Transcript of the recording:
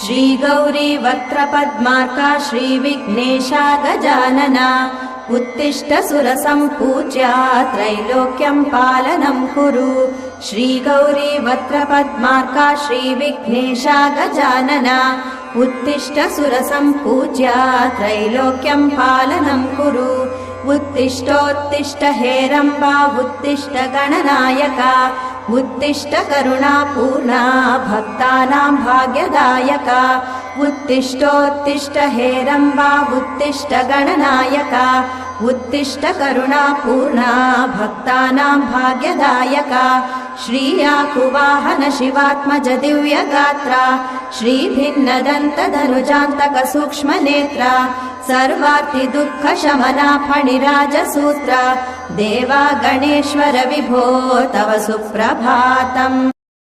श्रीगौरी वक्त्रपद्मार्का श्रीविघ्नेशा गजानना उत्तिष्ठ सुरसम्पूज्या त्रैलोक्यं पालनं कुरु। श्रीगौरी वक्त्रपद्मार्का श्रीविघ्नेशा गजानना उत्तिष्ठ सुरसम्पूज्या त्रैलोक्यं पालनं कुरु। उत्तिष्ठोत्तिष्ठ हेरम्बा उत्तिष्ठ गणनायका उत्तिष्ठ करुणापूर्णा भक्तानां भाग्यदायका। उत्तिष्ठोत्तिष्ठ हेरम्बा उत्तिष्ठ गणनायका उत्तिष्ठ करुणापूर्णा भक्तानां भाग्यदायका। श्रीयाकुवाहन शिवात्मज दिव्यगात्रा श्रीभिन्नदन्तधनुजान्तक सूक्ष्मनेत्रा सर्वार्ति दुःखशमना फणिराजसूत्रा देवा गणेश्वर विभो तव सुप्रभातम्।